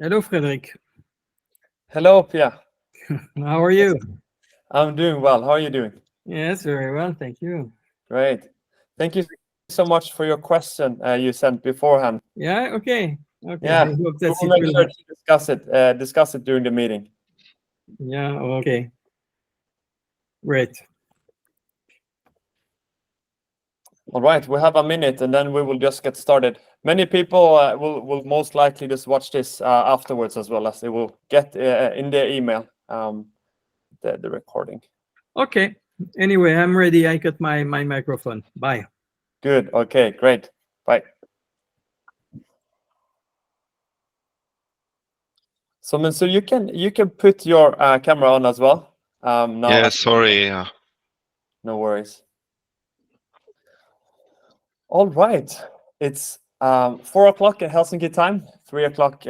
Hello, Fredrik. Hello, Pia. How are you? I'm doing well. How are you doing? Yes, very well, thank you. Great. Thank you so much for your question you sent beforehand. Yeah, okay. Yeah, Okay, I we hope will that make it sure will. to discuss it during the meeting. Yeah, okay. Great. All right, we have a minute, and then we will just get started. Many people will most likely just watch this afterwards, as well as they will get in their email the recording. Okay. Anyway, I'm ready. I got my microphone. Bye. Good. Okay. Great. Bye. So, Mensur, you can put your camera on as well. Now, Yeah, sorry. no worries. All right, it's 4 o'clock at Helsinki time, 3 o'clock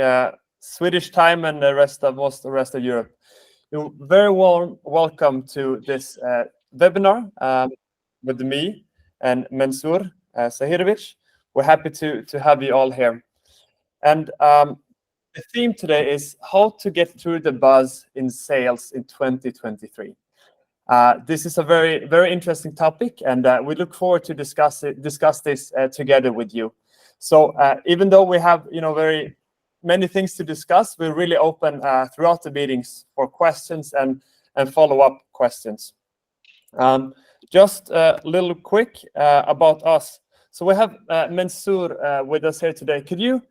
Swedish time, and the rest of Europe. You're very warm welcome to this webinar with me and Mensur Zahirovic. We're happy to have you all here. And the theme today is how to get through the buzz in sales in 2023. This is a very interesting topic, and we look forward to discuss this together with you. So even though we have very many things to discuss, we're really open throughout the meetings for questions and follow-up questions. Just a little quick about us. So we have Mensur with us here today. Could you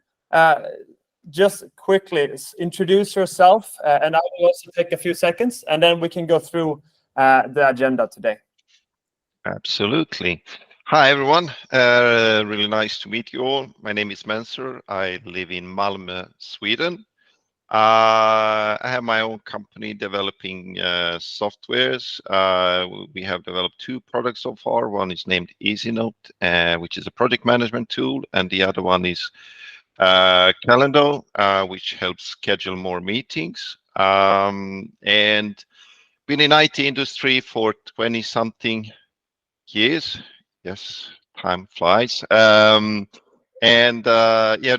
just quickly introduce yourself, and I will also take a few seconds, and then we can go through the agenda today. Absolutely. Hi, everyone. Really nice to meet you all. My name is Mensur. I live in Malmö, Sweden. I have my own company developing softwares. We have developed 2 products so far. One is named Easynote, which is a project management tool, and the other one is Calendar, which helps schedule more meetings. And been in IT industry for 20-something years. Yes, time flies. Yeah,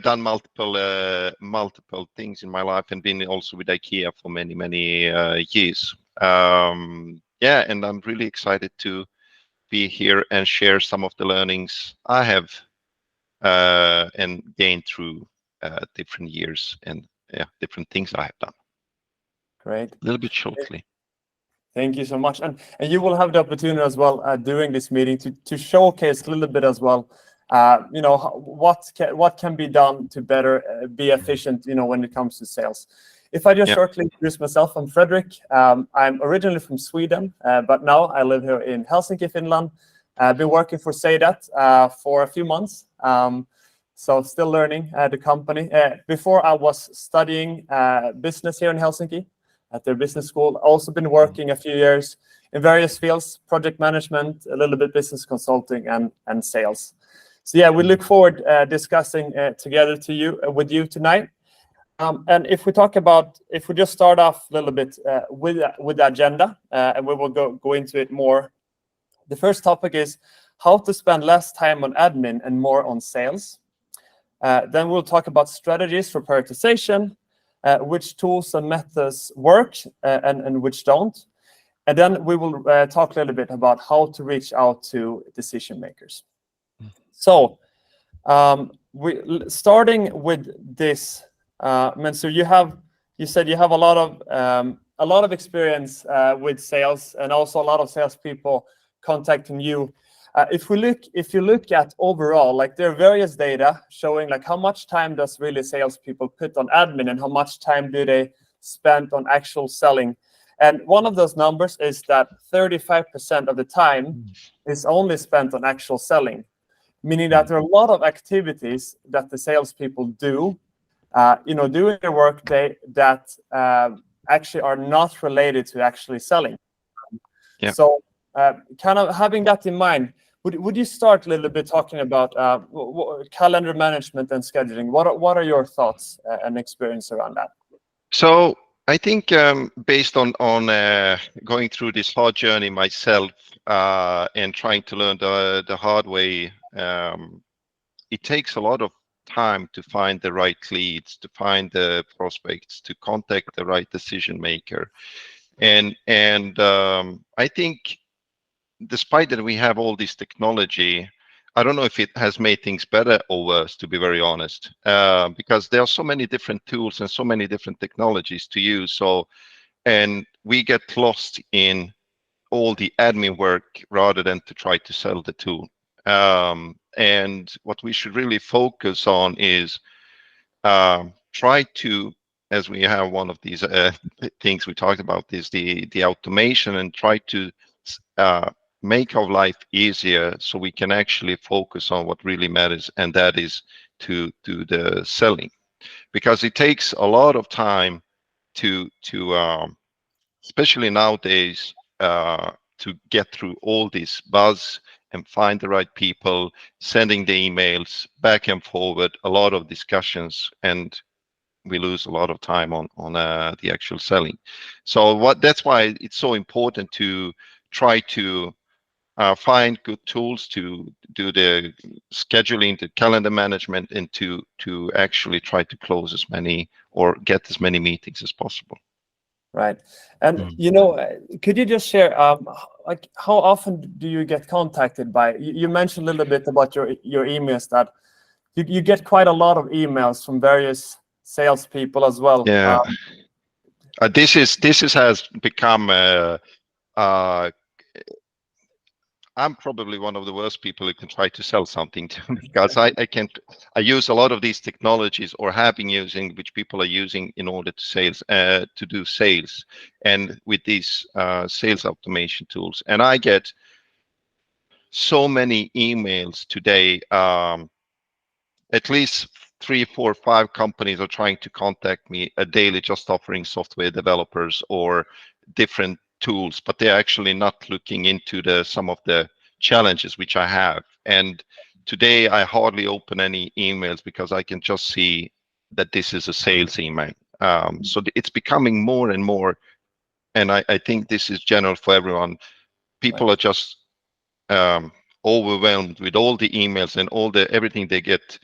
done multiple things in my life, and been also with IKEA for many years. Yeah, and I'm really excited to be here and share some of the learnings I have and gained through different years and different things I have done. Great. A little bit shortly. Thank you so much. And you will have the opportunity as well during this meeting to showcase a little bit as well, what can be done to better be efficient, when it comes to sales. If I just shortly introduce myself, I'm Fredrik. I'm originally from Sweden, but now I live here in Helsinki, Finland. I've been working for Seidat for a few months. So still learning the company. Before I was studying business here in Helsinki at their business school. Also been working a few years in various fields, project management, a little bit business consulting, and sales. So yeah, we look forward discussing together with you tonight. And if we just start off a little bit with the agenda, and we will go into it more. The first topic is how to spend less time on admin and more on sales. Then we'll talk about strategies for prioritization, which tools and methods work and which don't. And then we will talk a little bit about how to reach out to decision makers. So starting with this, Mensur, you said you have a lot of experience with sales, and also a lot of salespeople contacting you. If you look at overall, like there are various data showing like how much time does really salespeople put on admin and how much time do they spend on actual selling. And one of those numbers is that 35% of the time is only spent on actual selling, meaning that there are a lot of activities that the salespeople do, during their workday that actually are not related to actually selling. Yeah. So kind of having that in mind, would you start a little bit talking about calendar management and scheduling? What are your thoughts and experience around that? So I think based on going through this hard journey myself and trying to learn the hard way, it takes a lot of time to find the right leads, to find the prospects, to contact the right decision maker. And I think despite that we have all this technology, I don't know if it has made things better or worse, to be very honest, because there are so many different tools and so many different technologies to use. So, and we get lost in all the admin work rather than to try to sell the tool. And what we should really focus on is try to, as we have one of these things we talked about, is the automation, and try to make our life easier so we can actually focus on what really matters, and that is to do the selling, because it takes a lot of time to especially nowadays, to get through all this buzz and find the right people, sending the emails back and forward, a lot of discussions, and we lose a lot of time on the actual selling. So that's why it's so important to try to find good tools to do the scheduling, the calendar management, and to actually try to close as many or get as many meetings as possible. Right. And could you just share like how often do you get contacted by, you mentioned a little bit about your emails, that you get quite a lot of emails from various salespeople as well. Yeah. This has become I'm probably one of the worst people who can try to sell something to me, because I use a lot of these technologies, or have been using, which people are using in order to do sales, and with these sales automation tools. And I get so many emails today. At least 3, 4, 5 companies are trying to contact me daily, just offering software developers or different tools, but they're actually not looking into some of the challenges which I have. And today I hardly open any emails, because I can just see that this is a sales email. So it's becoming more and more, and I think this is general for everyone. People are just overwhelmed with all the emails and everything they get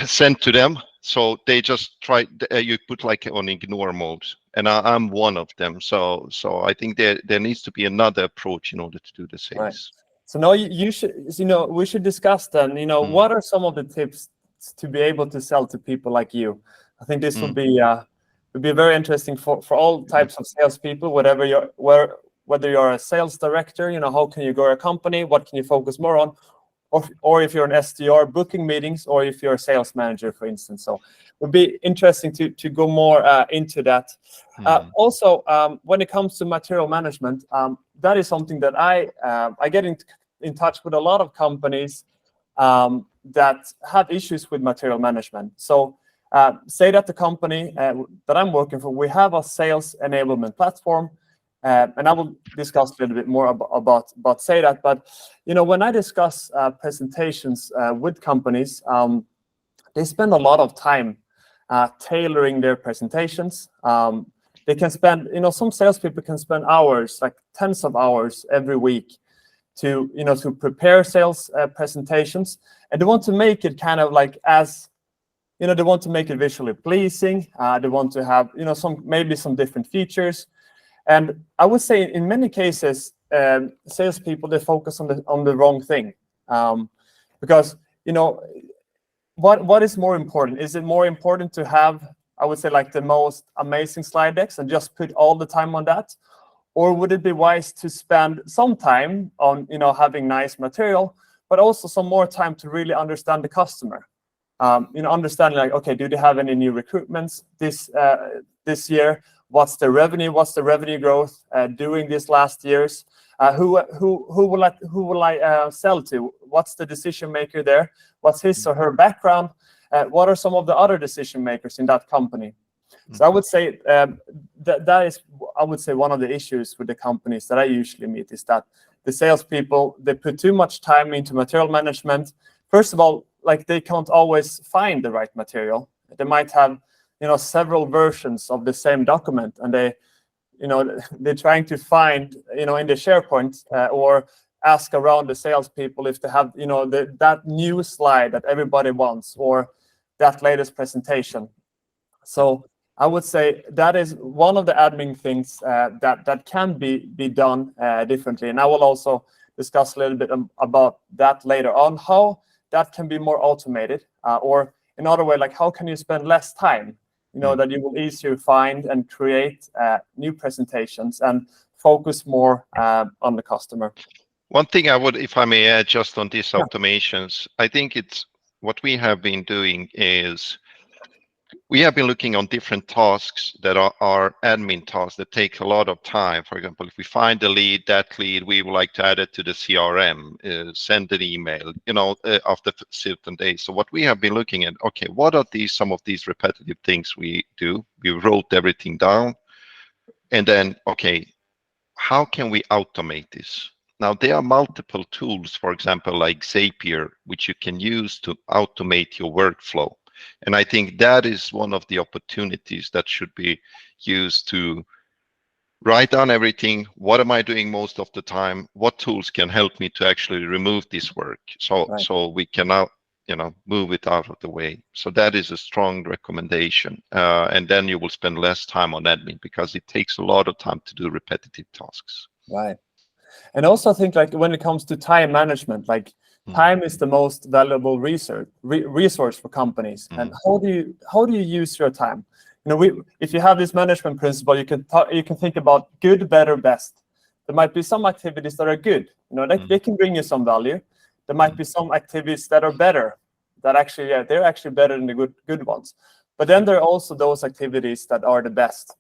sent to them. So they just try, you put like on ignore mode, and I'm one of them. So I think there needs to be another approach in order to do the sales. Right. So now you should, we should discuss then, what are some of the tips to be able to sell to people like you? I think this would be very interesting for all types of salespeople, whether you're a sales director, how can you grow a company? What can you focus more on? Or if you're an SDR booking meetings, or if you're a sales manager, for instance. So it would be interesting to go more into that. Also, when it comes to material management, that is something that I get in touch with a lot of companies that have issues with material management. So Seidat, the company that I'm working for, we have a sales enablement platform. And I will discuss a little bit more about Seidat. But when I discuss presentations with companies, they spend a lot of time tailoring their presentations. They can spend, some salespeople can spend hours, like tens of hours every week, to prepare sales presentations, and they want to make it kind of like they want to make it visually pleasing. They want to have maybe some different features. And I would say in many cases, salespeople, they focus on the wrong thing, because what is more important? Is it more important to have, I would say, like the most amazing slide decks and just put all the time on that, or would it be wise to spend some time on having nice material, but also some more time to really understand the customer? Understanding, like, okay, do they have any new recruitments this year? What's the revenue? What's the revenue growth during these last years? Who will I sell to? What's the decision maker there? What's his or her background? What are some of the other decision makers in that company? So I would say that is, I would say, one of the issues with the companies that I usually meet, is that the salespeople, they put too much time into material management. First of all, like, they can't always find the right material. They might have several versions of the same document, and they're trying to find in the SharePoint or ask around the salespeople if they have, that new slide that everybody wants, or that latest presentation. So I would say that is one of the admin things that can be done differently. And I will also discuss a little bit about that later on, how that can be more automated, or another way, like how can you spend less time, that you will easier find and create new presentations and focus more on the customer. One thing I would, if I may add just on these automations, I think it's what we have been doing is we have been looking on different tasks that are admin tasks that take a lot of time. For example, if we find a lead, that lead, we would like to add it to the CRM, send an email, after certain days. So what we have been looking at, okay, what are some of these repetitive things we do? We wrote everything down. And then, okay, how can we automate this? Now, there are multiple tools, for example, like Zapier, which you can use to automate your workflow. And I think that is one of the opportunities that should be used to write down everything. What am I doing most of the time? What tools can help me to actually remove this work? So we can now, move it out of the way. So that is a strong recommendation. And then you will spend less time on admin because it takes a lot of time to do repetitive tasks. Right. And also I think like when it comes to time management, like time is the most valuable resource for companies. And how do you use your time? If you have this management principle, you can think about good, better, best. There might be some activities that are good. They can bring you some value. There might be some activities that are better. That actually, they're actually better than the good ones. But then there are also those activities that are the best.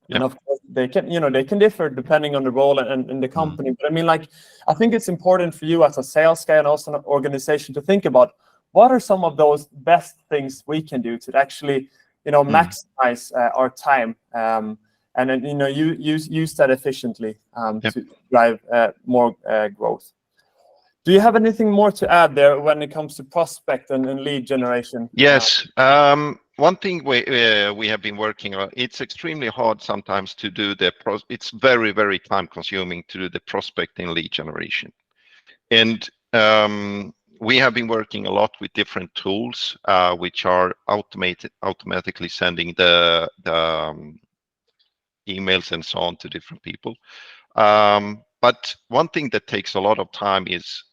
And of course, they can differ depending on the role and the company. But I mean, like, I think it's important for you as a sales guy and also an organization to think about what are some of those best things we can do to actually, maximize our time, and then use that efficiently to drive more growth. Do you have anything more to add there when it comes to prospect and lead generation? Yes. One thing we have been working on, it's extremely hard sometimes to do it's very, very time consuming to do the prospecting lead generation. And we have been working a lot with different tools, which are automatically sending the emails and so on to different people. But one thing that takes a lot of time is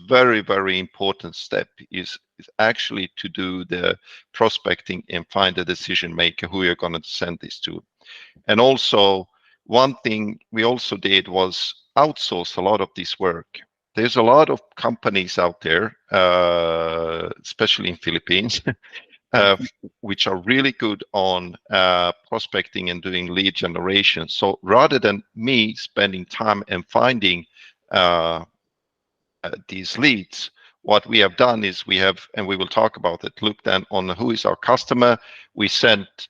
very, very important step is actually to do the prospecting and find a decision maker who you're going to send this to. And also, one thing we also did was outsource a lot of this work. There's a lot of companies out there, especially in Philippines, which are really good on prospecting and doing lead generation. So rather than me spending time and finding these leads, what we have done is and we will talk about it, look then on who is our customer. We sent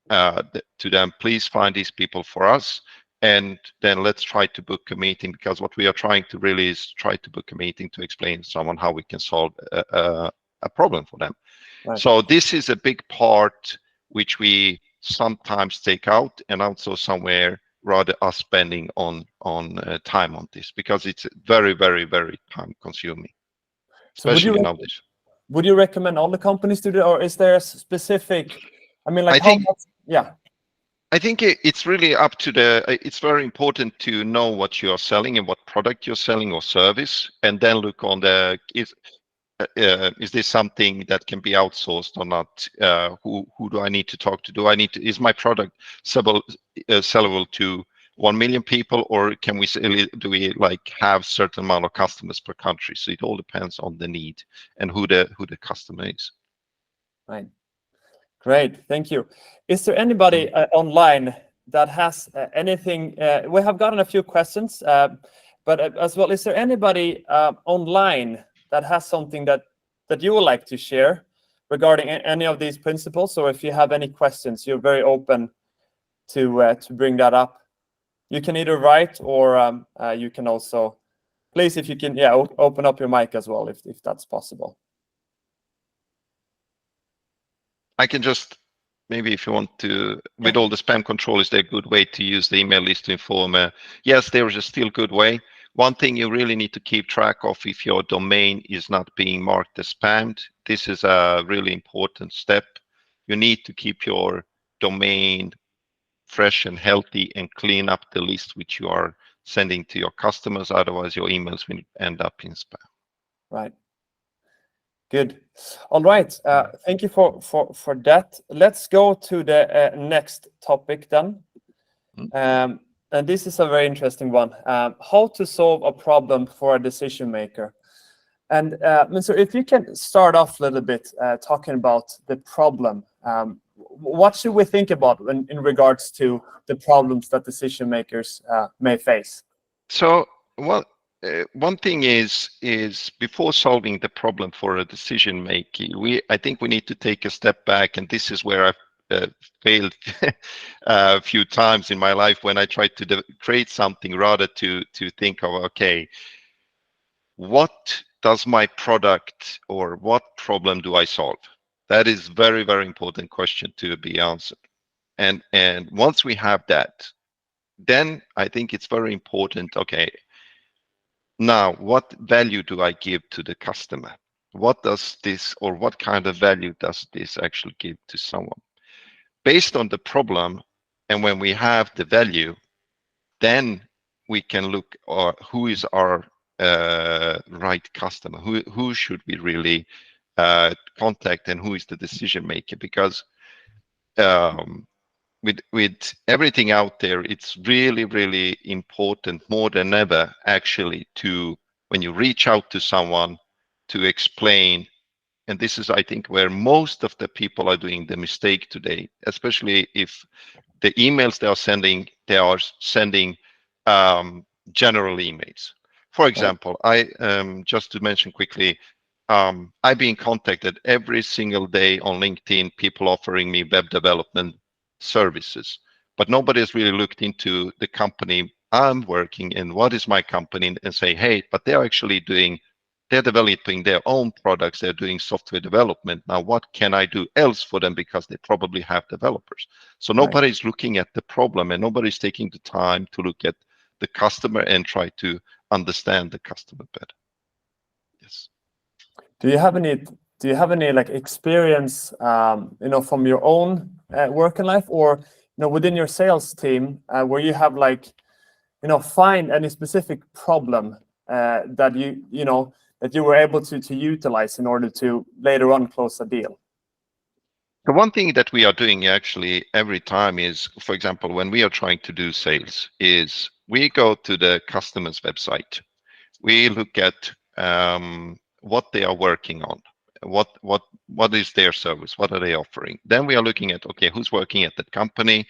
to them, please find these people for us, and then let's try to book a meeting, because what we are trying to really is try to book a meeting to explain to someone how we can solve a problem for them. Right. So this is a big part which we sometimes take out and also somewhere rather us spending on time on this, because it's very, very, very time consuming, especially nowadays. Would you recommend all the companies to do, or is there a specific? I mean, like I think it's really up to it's very important to know what you're selling and what product you're selling or service, and then look on is this something that can be outsourced or not? Who do I need to talk to? Is my product sellable to 1 million people, or do we like have certain amount of customers per country? So it all depends on the need and who the customer is. Right. Great, thank you. Is there anybody online that has anything? We have gotten a few questions, but as well, is there anybody online that has something that you would like to share regarding any of these principles? Or if you have any questions, you're very open to bring that up. You can either write or you can also, please, if you can, open up your mic as well, if that's possible. I can just, maybe if you want to, with all the spam control, is there a good way to use the email list to inform? Yes, there is a still good way. One thing you really need to keep track of if your domain is not being marked as spammed. This is a really important step. You need to keep your domain fresh and healthy and clean up the list which you are sending to your customers. Otherwise, your emails will end up in spam. Right. Good. All right. Thank you for that. Let's go to the next topic then. And this is a very interesting one. How to solve a problem for a decision maker. And Mensur, if you can start off a little bit talking about the problem. What should we think about in regards to the problems that decision makers may face? So, well, one thing is before solving the problem for a decision maker, I think we need to take a step back, and this is where I've failed a few times in my life when I tried to create something rather to think of, okay, what does my product or what problem do I solve? That is very, very important question to be answered. And once we have that, then I think it's very important, okay, now what value do I give to the customer? What does this, or what kind of value does this actually give to someone? Based on the problem, and when we have the value, then we can look who is our right customer, who should we really contact, and who is the decision maker. Because with everything out there, it's really, really important more than ever, actually, to when you reach out to someone to explain. And this is, I think, where most of the people are doing the mistake today, especially if the emails they are sending general emails. For example, I just to mention quickly, I've been contacted every single day on LinkedIn, people offering me web development services, but nobody has really looked into the company I'm working in. What is my company? And say, hey, but they're developing their own products. They're doing software development. Now, what can I do else for them? Because they probably have developers. So nobody's looking at the problem, and nobody's taking the time to look at the customer and try to understand the customer better. Yes. Do you have any like experience, from your own working life, or within your sales team, where you have find any specific problem that you were able to utilize in order to later on close a deal? The one thing that we are doing actually every time is, for example, when we are trying to do sales, is we go to the customer's website. We look at what they are working on, what is their service, what are they offering. Then we are looking at, okay, who's working at that company,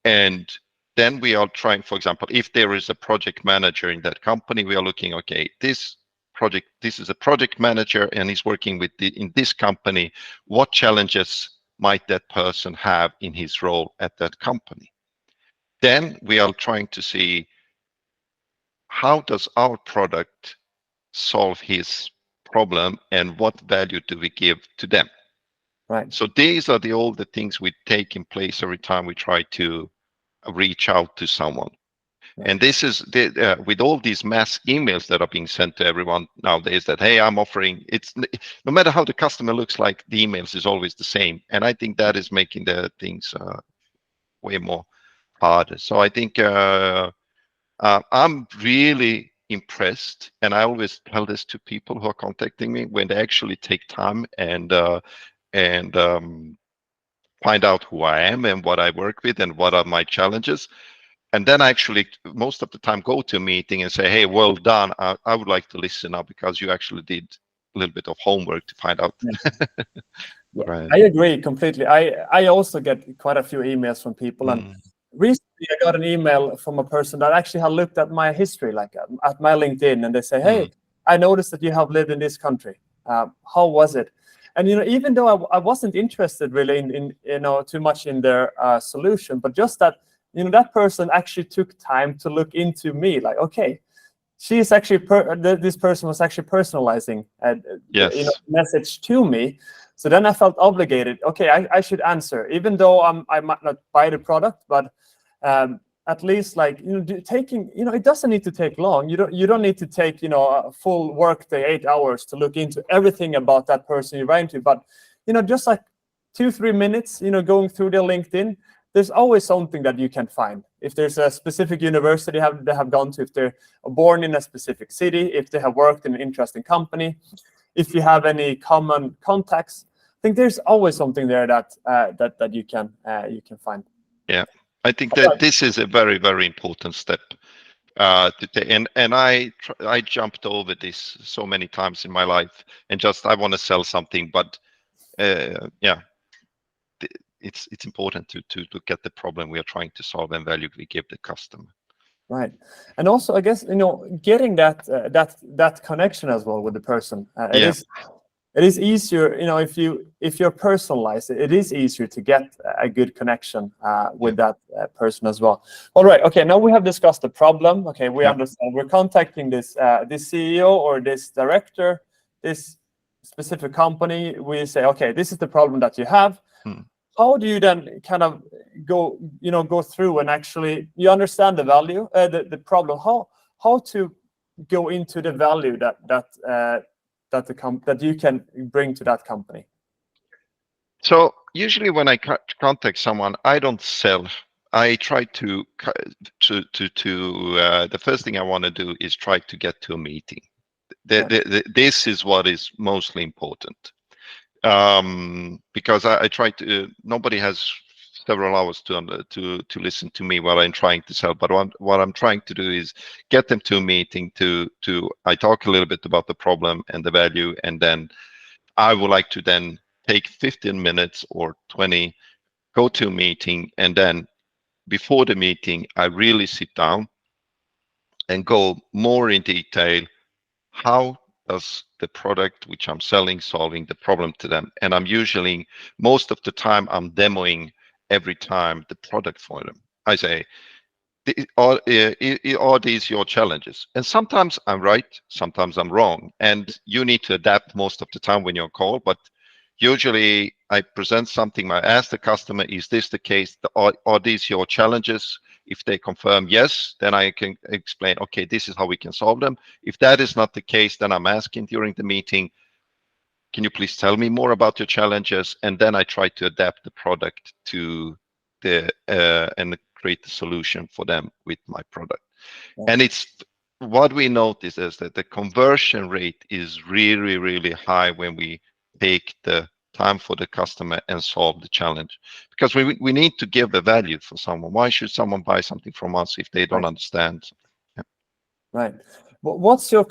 and then we are trying, for example, if there is a project manager in that company, we are looking, okay, this is a project manager and he's working in this company. What challenges might that person have in his role at that company? Then we are trying to see, how does our product solve his problem, and what value do we give to them? Right. So these are all the things we take in place every time we try to reach out to someone. Right. And this is with all these mass emails that are being sent to everyone nowadays, that, hey, I'm offering, it's no matter how the customer looks like, the emails is always the same. And I think that is making the things way more harder. So I think I'm really impressed, and I always tell this to people who are contacting me, when they actually take time and find out who I am and what I work with and what are my challenges. And then I actually, most of the time, go to a meeting and say, hey, well done. I would like to listen now, because you actually did a little bit of homework to find out. Yeah, right. I agree completely. I also get quite a few emails from people. And recently I got an email from a person that actually had looked at my history, like at my LinkedIn, and they say, hey, I noticed that you have lived in this country. How was it? And even though I wasn't interested really in too much in their solution, but just that that person actually took time to look into me, like, okay, she is actually this person was actually personalizing the message to me. So then I felt obligated. Okay, I should answer, even though I might not buy the product, but at least like taking it doesn't need to take long. You don't need to take a full workday 8 hours to look into everything about that person you run into, but just like 2-3 minutes going through their LinkedIn. There's always something that you can find. If there's a specific university they have gone to, if they're born in a specific city, if they have worked in an interesting company, if you have any common contacts, I think there's always something there that you can find. Yeah, I think that this is a very, very important step to take. And I jumped over this so many times in my life, and just I want to sell something, but yeah, it's important to look at the problem we are trying to solve and value we give the customer. Right, and also I guess getting that connection as well with the person. It is easier, if you're personalized, it is easier to get a good connection with that person as well. All right, okay, now we have discussed the problem. Okay, we understand. We're contacting this CEO or this director, this specific company. We say, okay, this is the problem that you have. How do you then kind of go through and actually you understand the value, the problem? How to go into the value that you can bring to that company? So usually when I contact someone, I don't sell. I try to the first thing I want to do is try to get to a meeting. This is what is mostly important. Because I try to. Nobody has several hours to listen to me while I'm trying to sell. But what I'm trying to do is get them to a meeting. I talk a little bit about the problem and the value, and then I would like to then take 15 minutes or 20, go to a meeting, and then before the meeting, I really sit down and go more in detail. How does the product which I'm selling solving the problem to them? And I'm usually, most of the time, I'm demoing every time the product for them. I say, are these your challenges? And sometimes I'm right, sometimes I'm wrong. And you need to adapt most of the time when you're on call. But usually I present something, I ask the customer, is this the case? Are these your challenges? If they confirm yes, then I can explain, okay, this is how we can solve them. If that is not the case, then I'm asking during the meeting, can you please tell me more about your challenges? And then I try to adapt the product to and create the solution for them with my product. And it's what we notice is that the conversion rate is really, really high when we take the time for the customer and solve the challenge, because we need to give a value for someone. Why should someone buy something from us if they don't understand? Right. What's your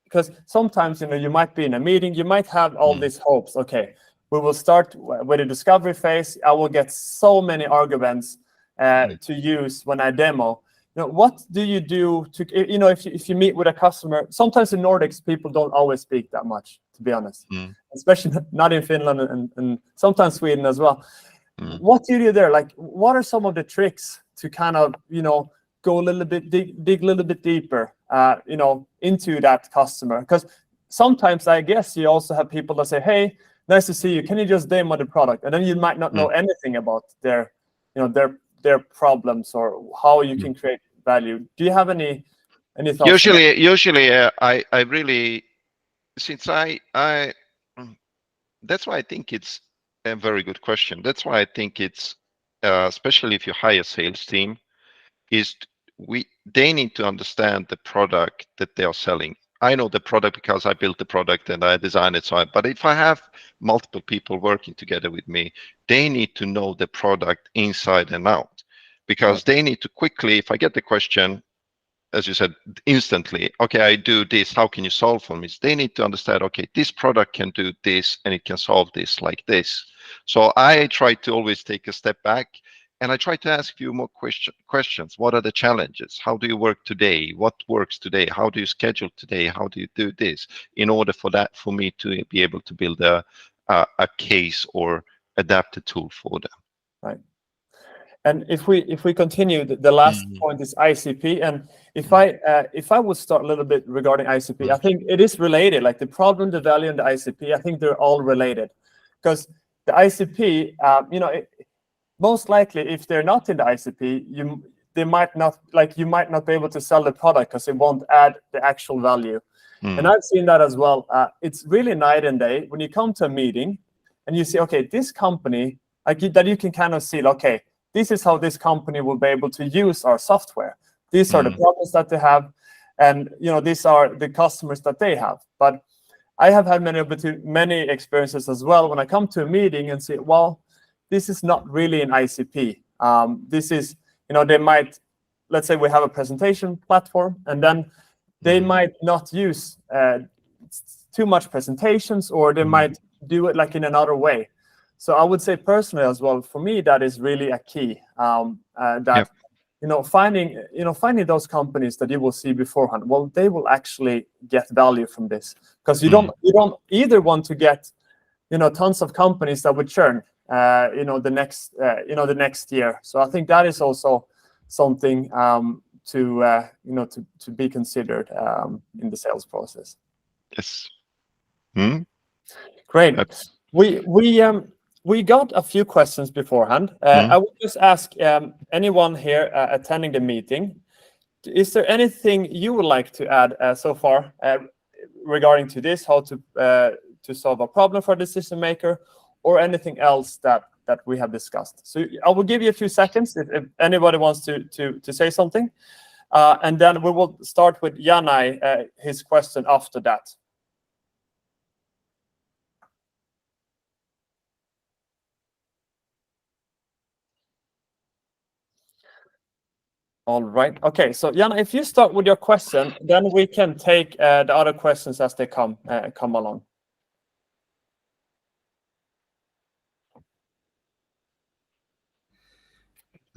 because sometimes you might be in a meeting, you might have all these hopes. Okay, we will start with a discovery phase. I will get so many arguments to use when I demo. What do you do to if you meet with a customer? Sometimes in Nordics, people don't always speak that much, to be honest, especially not in Finland and sometimes Sweden as well. What do you do there? Like, what are some of the tricks to kind of go a little bit dig a little bit deeper into that customer? Because sometimes I guess you also have people that say, hey, nice to see you, can you just demo the product? And then you might not know anything about their problems or how you can create value. Do you have any thoughts? Usually I really, since I that's why I think it's a very good question. That's why I think it's especially if you hire a sales team, they need to understand the product that they are selling. I know the product because I built the product and I designed it. But if I have multiple people working together with me, they need to know the product inside and out, because they need to quickly, if I get the question, as you said, instantly, okay, I do this, how can you solve for me? They need to understand, okay, this product can do this and it can solve this like this. So I try to always take a step back and I try to ask you more questions. What are the challenges? How do you work today? What works today? How do you schedule today? How do you do this? In order for me to be able to build a case or adapt a tool for them. Right. And if we continue, the last point is ICP. And if I would start a little bit regarding ICP, I think it is related. Like the problem, the value, and the ICP, I think they're all related. Because the ICP, most likely, if they're not in the ICP, you might not be able to sell the product because it won't add the actual value. And I've seen that as well. It's really night and day when you come to a meeting and you see, okay, this company, that you can kind of see, okay, this is how this company will be able to use our software. These are the problems that they have, and these are the customers that they have. But I have had many experiences as well when I come to a meeting and say, well, this is not really an ICP. This is, they might, let's say we have a presentation platform, and then they might not use too much presentations, or they might do it like in another way. So I would say personally as well, for me, that is really a key. Finding those companies that you will see beforehand, well, they will actually get value from this, because you don't either want to get tons of companies that would churn the next year. So I think that is also something to be considered in the sales process. Yes. Great. We got a few questions beforehand. I would just ask anyone here attending the meeting, is there anything you would like to add so far regarding to this, how to solve a problem for a decision maker, or anything else that we have discussed? So I will give you a few seconds if anybody wants to say something, and then we will start with Janai, his question after that. All right. Okay. So Janai, if you start with your question, then we can take the other questions as they come along.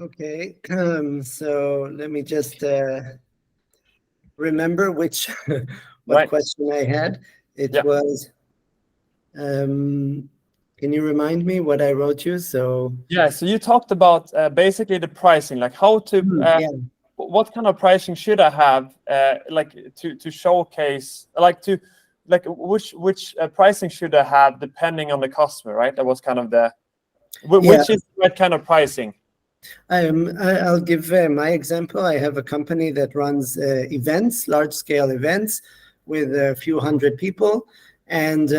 Okay, so let me just remember what question I had. It was, can you remind me what I wrote you? So you talked about basically the pricing, like how to, what kind of pricing should I have, like to showcase, which pricing should I have depending on the customer, right? That was kind of which is what kind of pricing? I'll give my example. I have a company that runs events, large-scale events with a few hundred people, and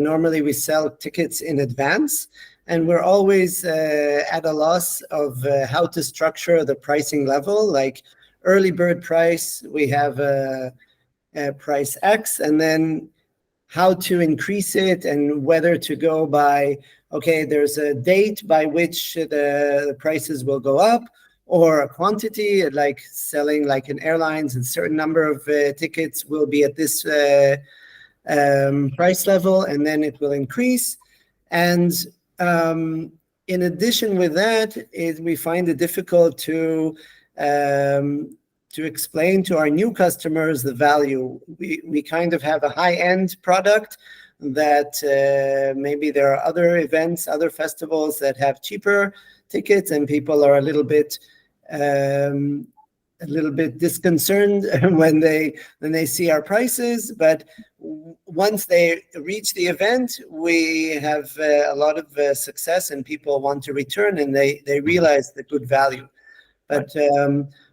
normally we sell tickets in advance, and we're always at a loss of how to structure the pricing level. Like early bird price, we have a price X, and then how to increase it and whether to go by, okay, there's a date by which the prices will go up, or a quantity, like selling like in airlines, a certain number of tickets will be at this price level, and then it will increase. And in addition with that, we find it difficult to explain to our new customers the value. We kind of have a high-end product that maybe there are other events, other festivals that have cheaper tickets, and people are a little bit disconcerted when they see our prices. But once they reach the event, we have a lot of success, and people want to return, and they realize the good value. But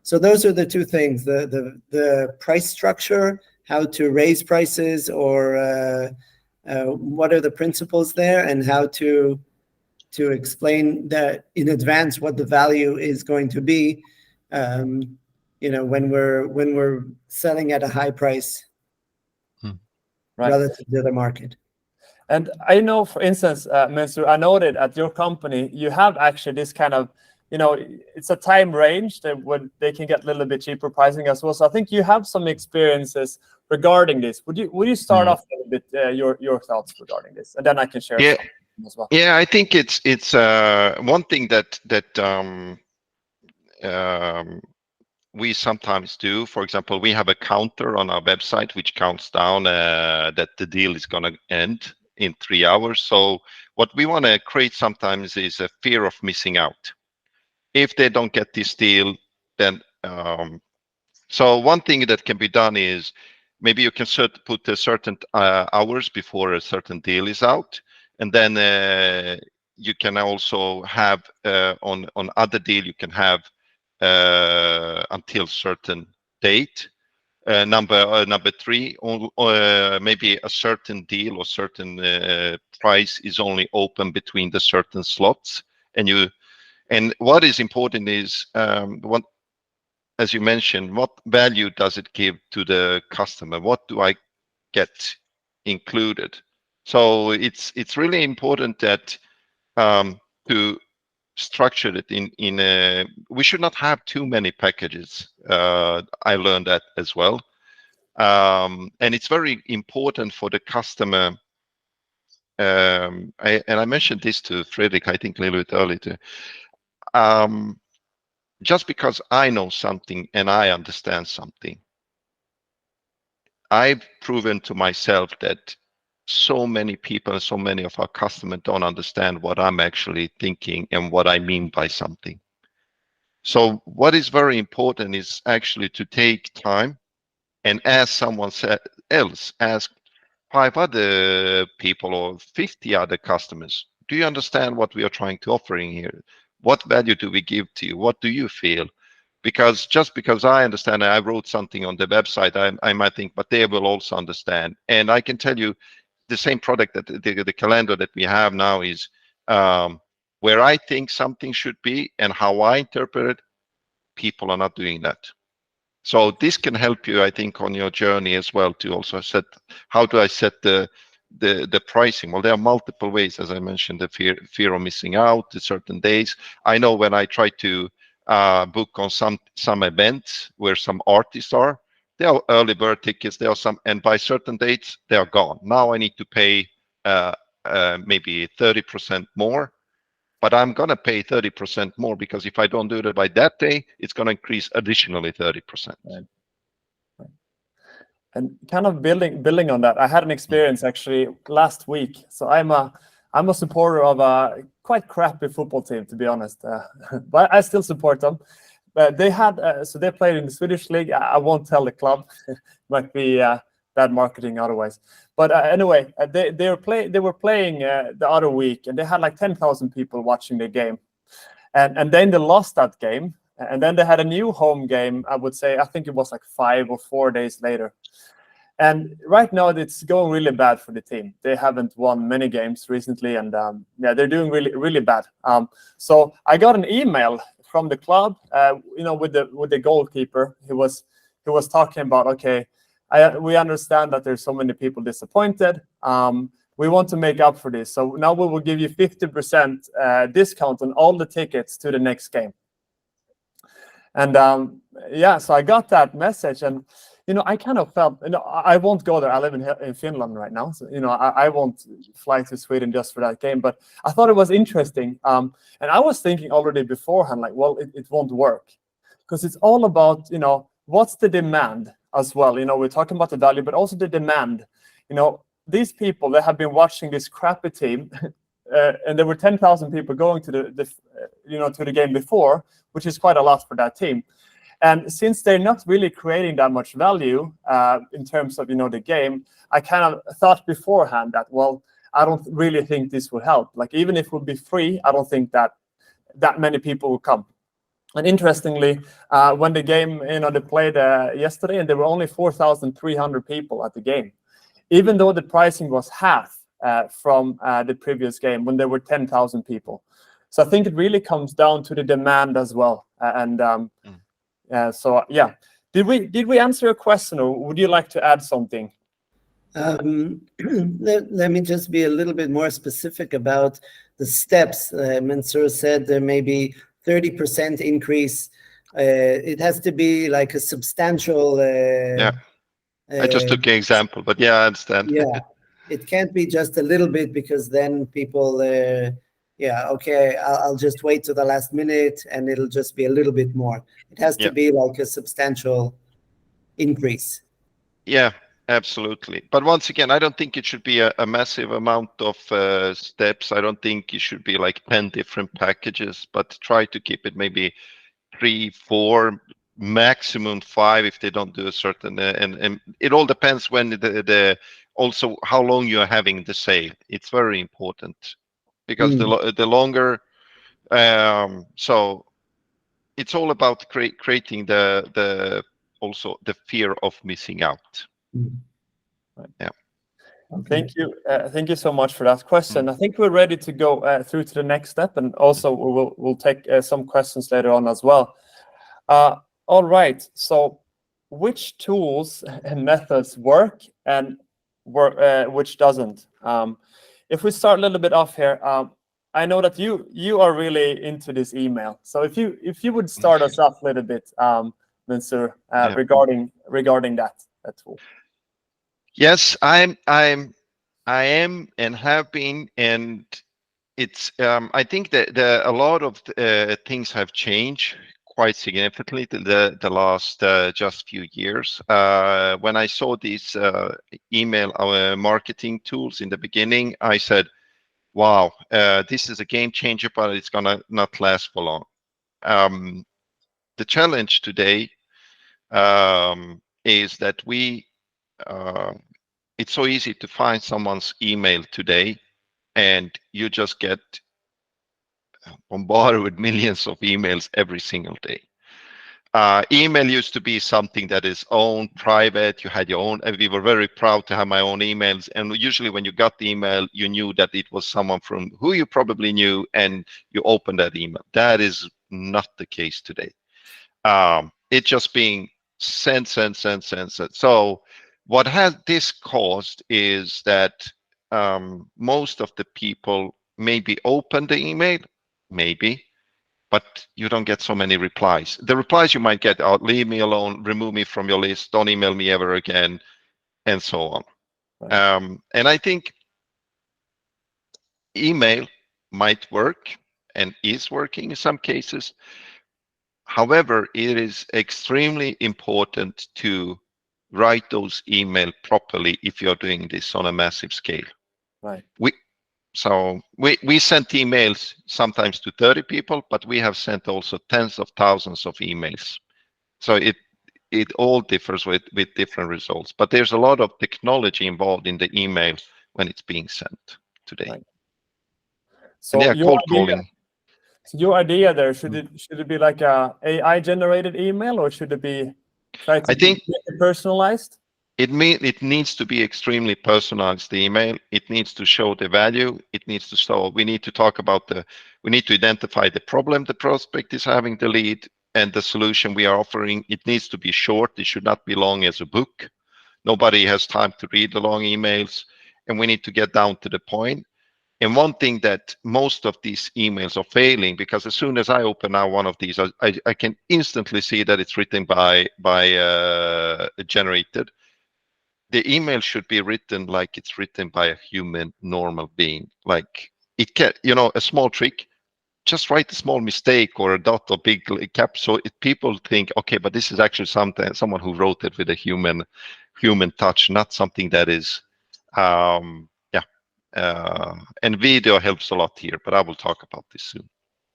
so those are the two things: the price structure, how to raise prices, or what are the principles there, and how to explain that in advance what the value is going to be. When we're selling at a high price relative to the market. And I know, for instance, Mensur, I know that at your company you have actually this kind of, it's a time range that when they can get a little bit cheaper pricing as well. So I think you have some experiences regarding this. Would you start off a little bit your thoughts regarding this, and then I can share some as well. Yeah, I think it's one thing that we sometimes do. For example, we have a counter on our website which counts down that the deal is going to end in 3 hours. So what we want to create sometimes is a fear of missing out. If they don't get this deal, then so one thing that can be done is maybe you can put a certain hours before a certain deal is out, and then you can also have on other deal, you can have until certain date. Number three, maybe a certain deal or certain price is only open between the certain slots, and what is important is what, as you mentioned, what value does it give to the customer? What do I get included? So it's really important that to structure it in a, we should not have too many packages. I learned that as well. And it's very important for the customer. I mentioned this to Fredrik, I think a little bit earlier too. Just because I know something and I understand something, I've proven to myself that so many people and so many of our customers don't understand what I'm actually thinking and what I mean by something. So what is very important is actually to take time and ask someone else, ask 5 other people or 50 other customers, do you understand what we are trying to offer in here? What value do we give to you? What do you feel? Because just because I understand, I wrote something on the website, I might think, but they will also understand. And I can tell you, the same product that the calendar that we have now is where I think something should be and how I interpret it, people are not doing that. So this can help you, I think, on your journey as well to also set, how do I set the pricing? Well, there are multiple ways, as I mentioned, the fear of missing out, the certain days. I know when I try to book on some events where some artists are, there are early bird tickets, there are some, and by certain dates, they are gone. Now I need to pay maybe 30% more, but I'm going to pay 30% more because if I don't do it by that day, it's going to increase additionally 30%. Right. And kind of building on that, I had an experience actually last week. So I'm a supporter of a quite crappy football team, to be honest, but I still support them. But they had so they played in the Swedish league. I won't tell the club; might be bad marketing otherwise. But anyway, they were playing the other week, and they had like 10,000 people watching the game, and then they lost that game, and then they had a new home game. I would say I think it was like 5 or 4 days later. And right now it's going really bad for the team. They haven't won many games recently, and yeah, they're doing really bad. So I got an email from the club, with the goalkeeper. He was talking about, okay, we understand that there's so many people disappointed. We want to make up for this, so now we will give you 50% discount on all the tickets to the next game. And yeah, so I got that message, and I kind of felt, I won't go there. I live in Finland right now, so I won't fly to Sweden just for that game. But I thought it was interesting, and I was thinking already beforehand, like, well, it won't work, because it's all about what's the demand as well. We're talking about the value, but also the demand. These people that have been watching this crappy team, and there were 10,000 people going to the game before, which is quite a lot for that team. And since they're not really creating that much value in terms of the game, I kind of thought beforehand that, well, I don't really think this will help. Like, even if it would be free, I don't think that many people will come. And interestingly, when the game they played yesterday, and there were only 4,300 people at the game, even though the pricing was half from the previous game when there were 10,000 people. So I think it really comes down to the demand as well. So yeah, did we answer your question, or would you like to add something? Let me just be a little bit more specific about the steps. Mensur said there may be 30% increase. It has to be like a substantial. Yeah, I just took an example, but yeah, I understand. Yeah, it can't be just a little bit, because then people. Yeah, okay, I'll just wait to the last minute and it'll just be a little bit more. It has to be like a substantial increase. Yeah, absolutely. But once again, I don't think it should be a massive amount of steps. I don't think it should be like 10 different packages, but try to keep it maybe 3, 4, maximum 5 if they don't do a certain, and it all depends when also how long you're having the sale. It's very important. because the longer, so it's all about creating the also the fear of missing out. Right. Yeah. Okay. Thank you so much for that question. I think we're ready to go through to the next step, and also we'll take some questions later on as well. All right. So, which tools and methods work and which doesn't? If we start a little bit off here, I know that you are really into this email. So if you would start us off a little bit, Mensur, regarding that tool. Yes, I am and have been, and it's I think that a lot of things have changed quite significantly the last just few years. When I saw these email marketing tools in the beginning, I said, wow, this is a game changer, but it's gonna not last for long. The challenge today is that it's so easy to find someone's email today, and you just get bombarded with millions of emails every single day. Email used to be something that is owned, private. You had your own. We were very proud to have my own emails, and usually when you got the email, you knew that it was someone from who you probably knew, and you opened that email. That is not the case today. It's just being sent. So what has this caused is that most of the people maybe open the email, maybe, but you don't get so many replies. The replies you might get are leave me alone, remove me from your list, don't email me ever again, and so on. Right. And I think email might work and is working in some cases. However, it is extremely important to write those emails properly if you're doing this on a massive scale. Right. We sent emails sometimes to 30 people, but we have sent also tens of thousands of emails. So it all differs with different results. But there's a lot of technology involved in the email when it's being sent today. Right. So cold calling. So your idea there, should it be like a AI generated email, or should it be try to make it personalized? It needs to be extremely personalized, the email. It needs to show the value. It needs to show, we need to talk about we need to identify the problem the prospect is having, the lead, and the solution we are offering. It needs to be short. It should not be long as a book. Nobody has time to read the long emails, and we need to get down to the point. And one thing that most of these emails are failing, because as soon as I open now one of these, I can instantly see that it's written by generated. The email should be written like it's written by a human, normal being. Like it can, a small trick, just write a small mistake or a dot or big cap, so people think, okay, but this is actually someone who wrote it with a human touch, not something that is, and video helps a lot here, but I will talk about this soon.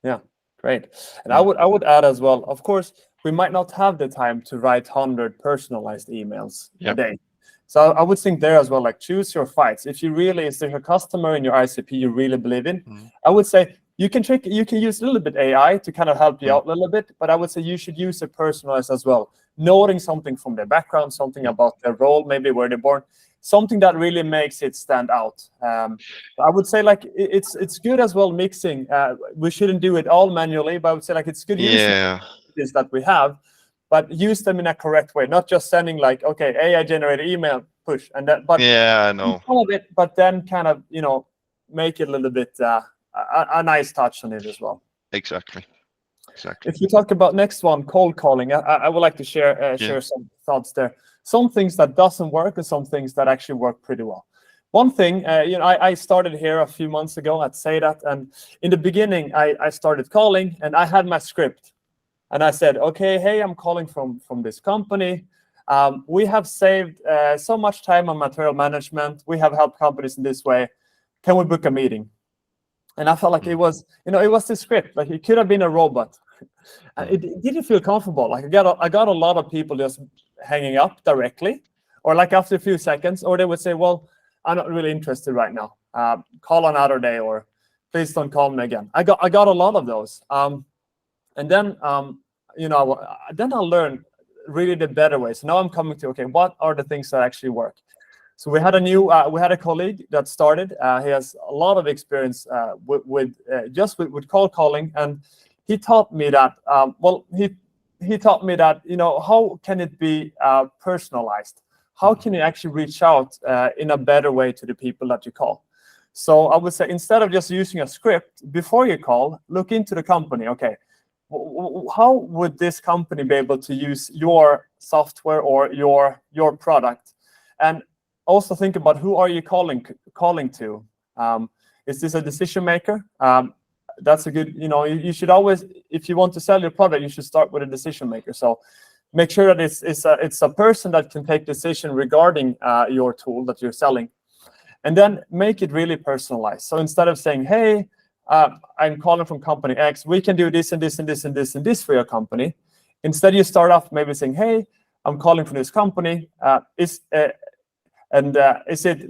Yeah, great. And I would add as well, of course, we might not have the time to write 100 personalized emails a day. So I would think there as well, like choose your fights. If you really, is there a customer in your ICP you really believe in? I would say you can use a little bit AI to kind of help you out a little bit, but I would say you should use it personalized as well. Noting something from their background, something about their role, maybe where they're born, something that really makes it stand out. I would say like it's good as well mixing. We shouldn't do it all manually, but I would say like it's good using this that we have, but use them in a correct way, not just sending like, okay, AI generated email, push, and that. But I know. Some of it, but then kind of make it a little bit a nice touch on it as well. Exactly. If we talk about next one, cold calling, I would like to share some thoughts there. Some things that doesn't work and some things that actually work pretty well. One thing, I started here a few months ago at Seidat, and in the beginning, I started calling, and I had my script, and I said, okay, hey, I'm calling from this company. We have saved so much time on material management. We have helped companies in this way. Can we book a meeting? And I felt like it was the script. Like it could have been a robot. It didn't feel comfortable. Like I got a lot of people just hanging up directly, or like after a few seconds, or they would say, "Well, I'm not really interested right now. Call another day," or please don't call me again. I got a lot of those. And then then I learned really the better way. So now I'm coming to, okay, what are the things that actually work? So we had a colleague that started. He has a lot of experience with cold calling, and he taught me that. He taught me that, how can it be personalized? How can you actually reach out in a better way to the people that you call? So I would say, instead of just using a script before you call, look into the company. Okay, how would this company be able to use your software or your product? And also think about, who are you calling to? Is this a decision maker? That's a good, you should always, if you want to sell your product, you should start with a decision maker. So make sure that it's a person that can take decision regarding your tool that you're selling. And then make it really personalized. So instead of saying, hey, I'm calling from company X, we can do this and this and this and this and this for your company. Instead, you start off maybe saying, hey, I'm calling from this company. Is it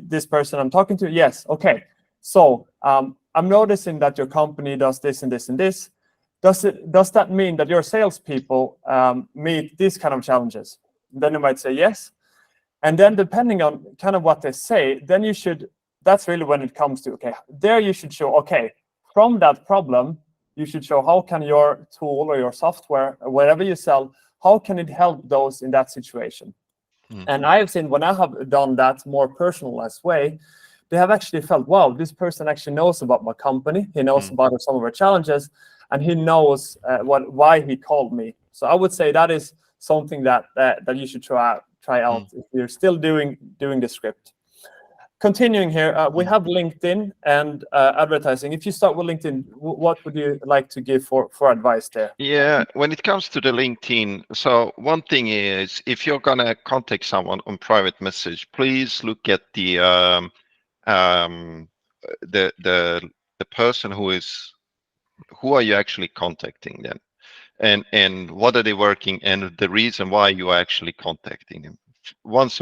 this person I'm talking to? Yes. Okay. So I'm noticing that your company does this and this and this. Does that mean that your salespeople meet these kind of challenges? Then you might say yes. And then depending on kind of what they say, then that's really when it comes to, okay, there you should show, okay, from that problem, you should show how can your tool or your software or whatever you sell, how can it help those in that situation? Mm-hmm. And I have seen, when I have done that more personalized way, they have actually felt, wow, this person actually knows about my company. He knows about some of our challenges, and he knows why he called me. So I would say that is something that you should try out if you're still doing the script. Continuing here, we have LinkedIn and advertising. If you start with LinkedIn, what would you like to give for advice there? Yeah, when it comes to the LinkedIn, so one thing is, if you're gonna contact someone on private message, please look at the person who are you actually contacting them, and what are they working, and the reason why you are actually contacting them. Once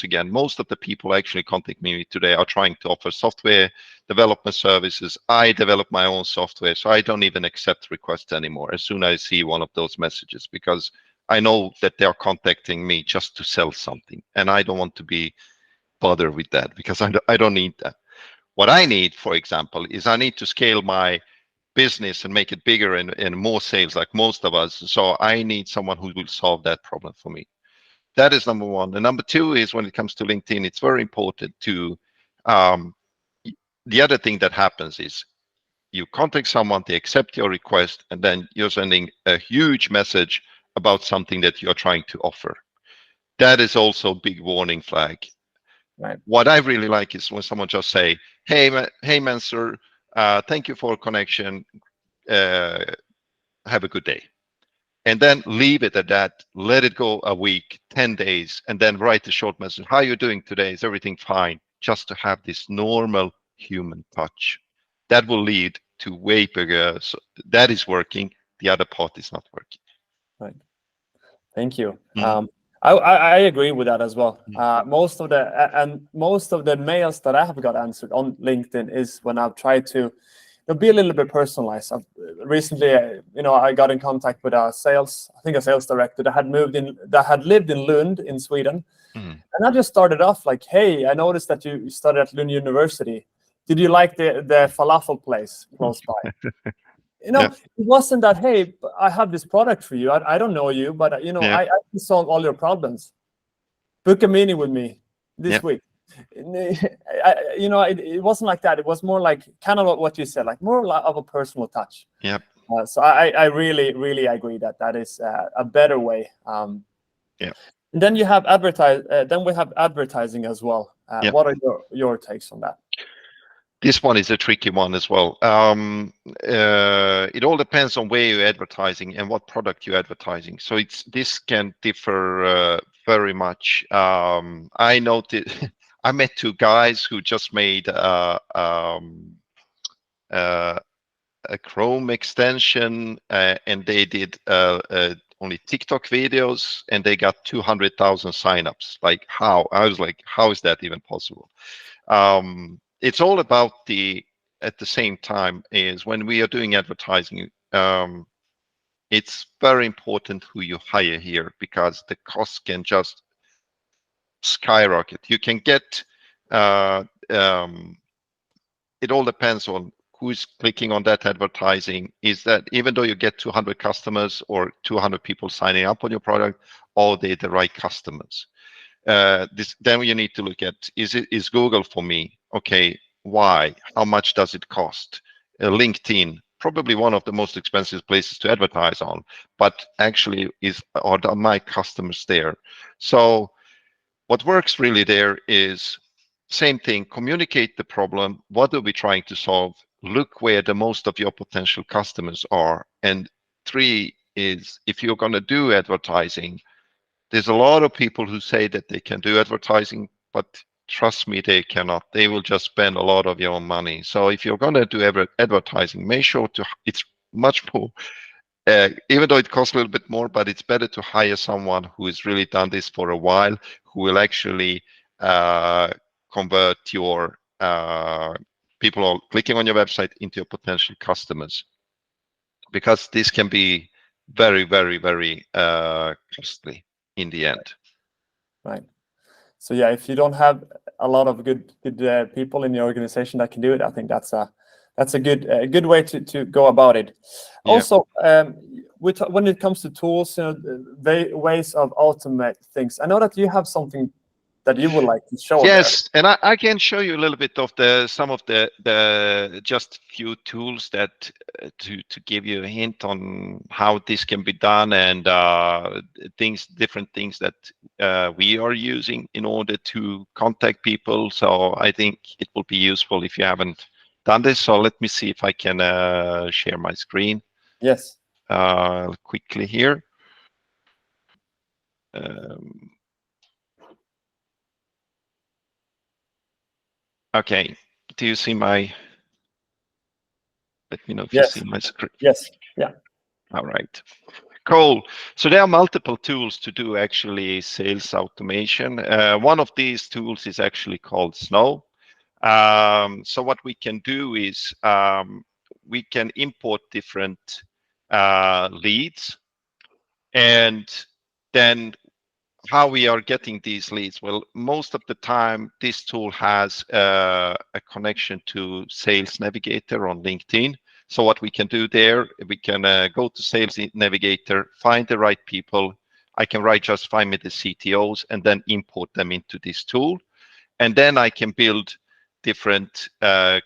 again, most of the people actually contact me today are trying to offer software development services. I develop my own software, so I don't even accept requests anymore as soon as I see one of those messages, because I know that they are contacting me just to sell something, and I don't want to be bothered with that, because I don't need that. What I need, for example, is I need to scale my business and make it bigger and more sales, like most of us. So I need someone who will solve that problem for me. That is number one. And number two is, when it comes to LinkedIn, it's very important to, the other thing that happens is, you contact someone, they accept your request, and then you're sending a huge message about something that you're trying to offer. That is also a big warning flag. Right. What I really like is when someone just say, hey Mensur, thank you for connection, have a good day. And then leave it at that, let it go a week, 10 days, and then write a short message. How are you doing today? Is everything fine? Just to have this normal human touch. That will lead to way bigger. So that is working. The other part is not working. Right. Thank you. I agree with that as well. Most of the mails that I have got answered on LinkedIn is when I've tried to be a little bit personalized. Recently, I got in contact with a sales director that had lived in Lund in Sweden, and I just started off like, hey, I noticed that you studied at Lund University. Did you like the falafel place close by? It wasn't that, hey, I have this product for you. I don't know you, but I can solve all your problems. Book a meeting with me this week. It wasn't like that. It was more like kind of what you said, like more of a personal touch. Yep. So I really, really agree that is a better way. And then you have Then we have advertising as well. What are your takes on that? This one is a tricky one as well. It all depends on where you're advertising and what product you're advertising. So this can differ very much. I noted, I met two guys who just made a Chrome extension, and they did only TikTok videos, and they got 200,000 signups. Like, how? I was like, how is that even possible? It's all about the at the same time is when we are doing advertising, it's very important who you hire here, because the costs can just skyrocket. You can get, it all depends on who's clicking on that advertising. Is that even though you get 200 customers or 200 people signing up on your product, are they the right customers? Then you need to look at, is Google for me? Okay, why? How much does it cost? LinkedIn, probably one of the most expensive places to advertise on, but actually are my customers there? So what works really there is same thing, communicate the problem. What are we trying to solve? Look where the most of your potential customers are. And 3 is, if you're going to do advertising, there's a lot of people who say that they can do advertising, but trust me, they cannot. They will just spend a lot of your own money. So if you're going to do advertising, make sure it's much more, even though it costs a little bit more, but it's better to hire someone who has really done this for a while, who will actually convert your people clicking on your website into your potential customers, because this can be very, very, very costly in the end. Right. So yeah, if you don't have a lot of good people in your organization that can do it, I think that's a good way to go about it. Yeah. Also, when it comes to tools, ways of automate things, I know that you have something that you would like to show. Yes, and I can show you a little bit of some of the just few tools that to give you a hint on how this can be done, and different things that we are using in order to contact people. So I think it will be useful if you haven't done this. So let me see if I can share my screen. Yes. Quickly here. Okay, do you see my, let me know if Yes. you see my screen. Yes, yeah. All right, cool. So there are multiple tools to do actually sales automation. One of these tools is actually called Snow. So what we can do is we can import different leads, and then how we are getting these leads. Well, most of the time, this tool has a connection to Sales Navigator on LinkedIn. So what we can do there, we can go to Sales Navigator, find the right people. I can find me the CTOs, and then import them into this tool. And then I can build different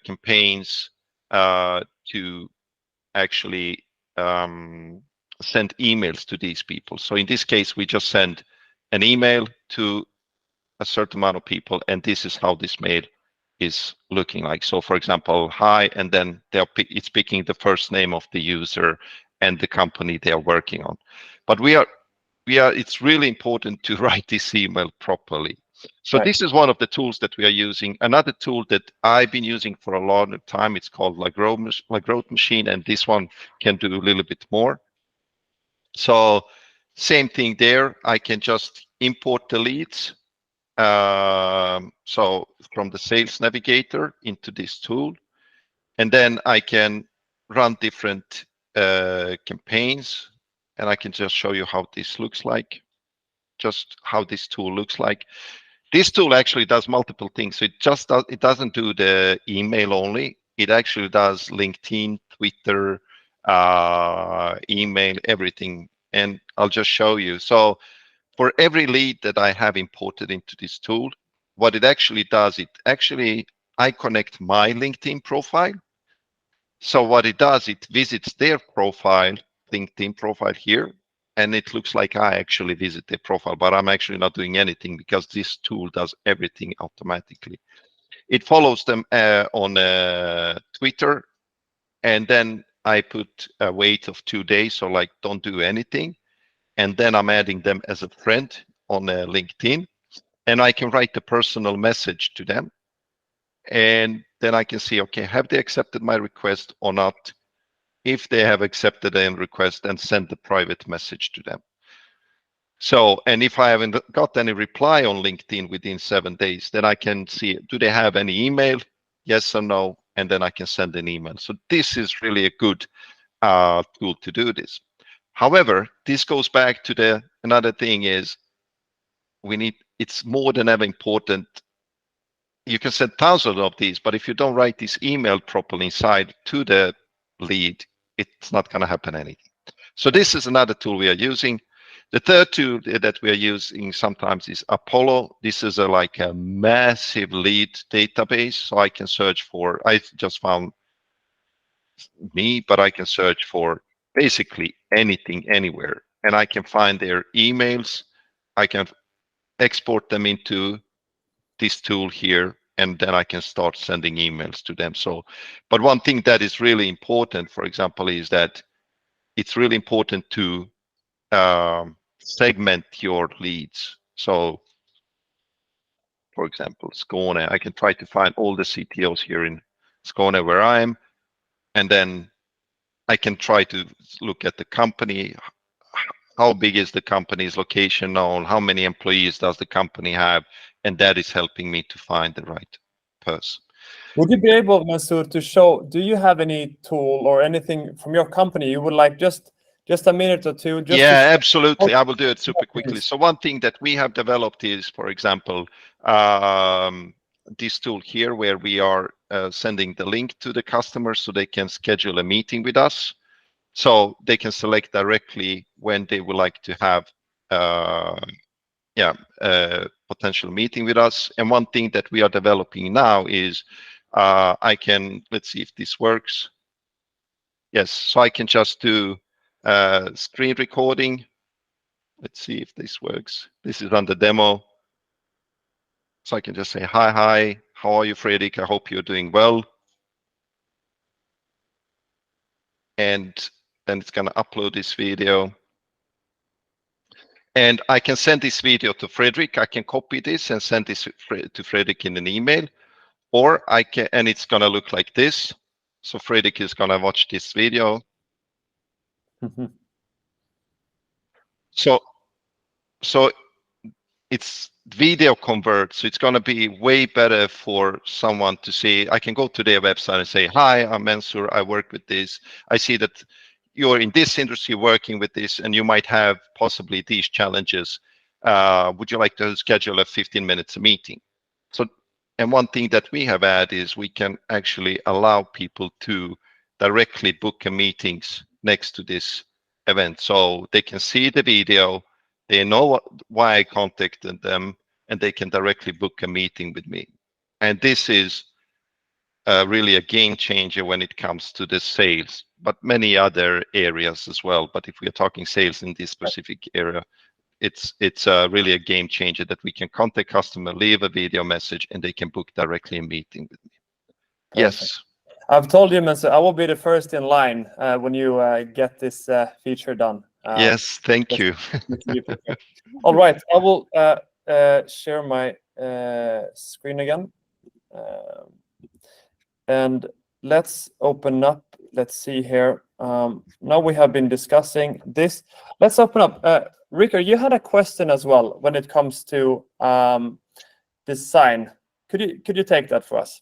campaigns to actually send emails to these people. So in this case, we just send an email to a certain amount of people, and this is how this mail is looking like. So for example, hi, and then it's picking the first name of the user and the company they are working on. But it's really important to write this email properly. So This is one of the tools that we are using. Another tool that I've been using for a long time, it's called Growth Machine, and this one can do a little bit more. So same thing there, I can just import the leads. So from the Sales Navigator into this tool, and then I can run different campaigns, and I can just show you how this looks like, just how this tool looks like. This tool actually does multiple things. So it doesn't do the email only. It actually does LinkedIn, Twitter, email, everything. And I'll just show you. So for every lead that I have imported into this tool, what it actually does, I connect my LinkedIn profile. So what it does, it visits their profile, LinkedIn profile here, and it looks like I actually visit their profile, but I'm actually not doing anything because this tool does everything automatically. It follows them on Twitter, and then I put a wait of 2 days, so like don't do anything. And then I'm adding them as a friend on LinkedIn, and I can write a personal message to them. And then I can see, okay, have they accepted my request or not? If they have accepted a request, then send the private message to them. So, and if I haven't got any reply on LinkedIn within 7 days, then I can see, do they have any email? Yes or no? and then I can send an email. So this is really a good tool to do this. However, this goes back to another thing is it's more than ever important. You can send thousands of these, but if you don't write this email properly inside to the lead, it's not going to happen anything. So this is another tool we are using. The third tool that we are using sometimes is Apollo. This is like a massive lead database. So I can search for, I just found me, but I can search for basically anything, anywhere. And I can find their emails. I can export them into this tool here, and then I can start sending emails to them. So, but one thing that is really important, for example, is that it's really important to segment your leads. So, for example, Skåne, I can try to find all the CTOs here in Skåne where I am, and then I can try to look at the company. How big is the company's location known? How many employees does the company have? And that is helping me to find the right person. Would you be able, Mensur, to show, do you have any tool or anything from your company you would like just a minute or two? Yeah, absolutely. I will do it super quickly. So one thing that we have developed is, for example, this tool here where we are sending the link to the customer so they can schedule a meeting with us. So they can select directly when they would like to have a potential meeting with us. And one thing that we are developing now is let's see if this works. Yes, so I can just do screen recording. Let's see if this works. This is on the demo. So I can just say, hi, how are you, Fredrik? I hope you're doing well. And then it's going to upload this video. And I can send this video to Fredrik. I can copy this and send this to Fredrik in an email. Or I can, and it's going to look like this. So Fredrik is going to watch this video. So it's video convert, so it's going to be way better for someone to see. I can go to their website and say, hi, I'm Mensur, I work with this. I see that you're in this industry working with this, and you might have possibly these challenges. Would you like to schedule a 15 minutes meeting? So, and one thing that we have added is we can actually allow people to directly book a meetings next to this event. So they can see the video, they know why I contacted them, and they can directly book a meeting with me. And this is really a game changer when it comes to the sales, but many other areas as well. But if we are talking sales in this specific area, it's really a game changer that we can contact customer, leave a video message, and they can book directly a meeting with me. Perfect. Yes. I've told you, Mensur, I will be the first in line when you get this feature done. Yes, thank you. All right, I will share my screen again. And let's open up. Let's see here. Now we have been discussing this. Let's open up. Rickard, you had a question as well when it comes to design. Could you take that for us?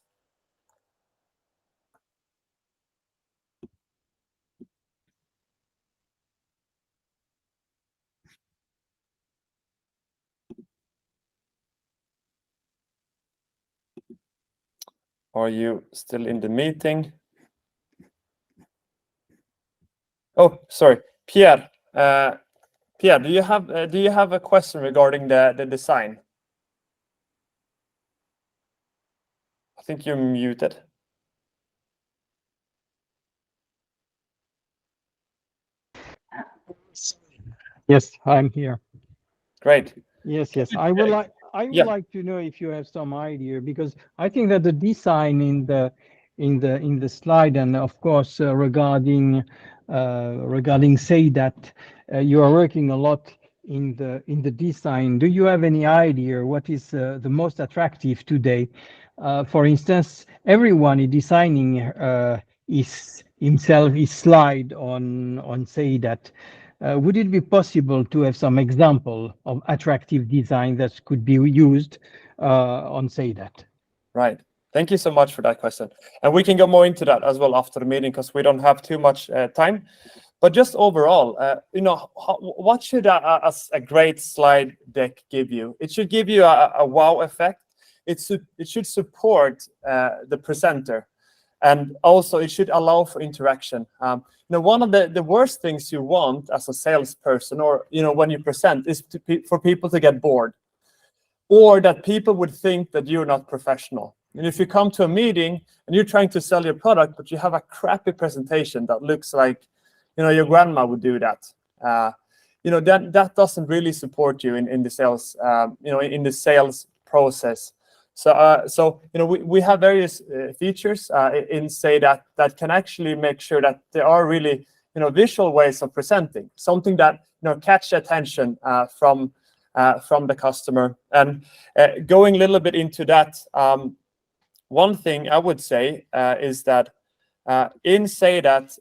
Are you still in the meeting? Oh, sorry, Pierre. Pierre, do you have a question regarding the design? I think you're muted. Yes, I'm here. Great. Yes. I would like to know if you have some idea, because I think that the design in the slide, and of course regarding Seidat, you are working a lot in the design. Do you have any idea what is the most attractive today? For instance, everyone is designing his slide on Seidat. Would it be possible to have some example of attractive design that could be used on Seidat? Right. Thank you so much for that question. And we can go more into that as well after the meeting because we don't have too much time. But just overall, what should a great slide deck give you? It should give you a wow effect. It should support the presenter. And also, it should allow for interaction. One of the worst things you want as a salesperson, or when you present, is for people to get bored, or that people would think that you're not professional. And if you come to a meeting and you're trying to sell your product, but you have a crappy presentation that looks like, your grandma would do that. That doesn't really support you in the sales, in the sales process. So we have various features in Seidat that can actually make sure that there are really visual ways of presenting, something that catch attention from the customer. And going a little bit into that, one thing I would say is that in Seidat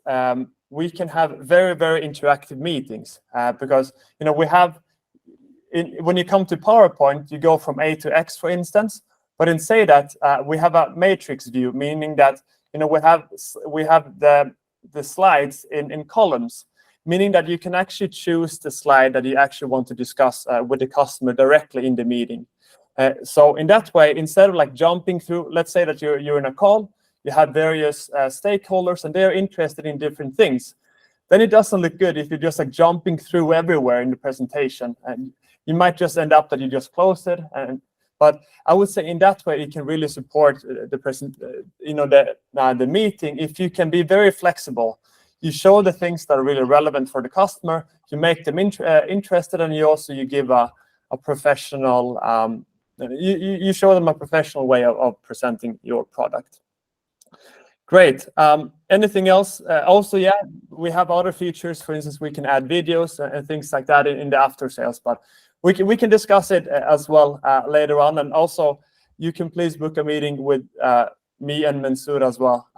we can have very, very interactive meetings because we have when you come to PowerPoint, you go from A to X, for instance. But in Seidat, we have a matrix view, meaning that we have the slides in columns, meaning that you can actually choose the slide that you actually want to discuss with the customer directly in the meeting. So in that way, instead of like jumping through, let's say that you're in a call, you have various stakeholders and they're interested in different things. Then it doesn't look good if you're just like jumping through everywhere in the presentation, and you might just end up that you just close it. But I would say in that way, it can really support the meeting if you can be very flexible. You show the things that are really relevant for the customer. You make them interested, and you give a professional. You show them a professional way of presenting your product. Great. Anything else? Also, yeah, we have other features. For instance, we can add videos and things like that in the after sales, but we can discuss it as well later on. And also, you can please book a meeting with me and Mensur as well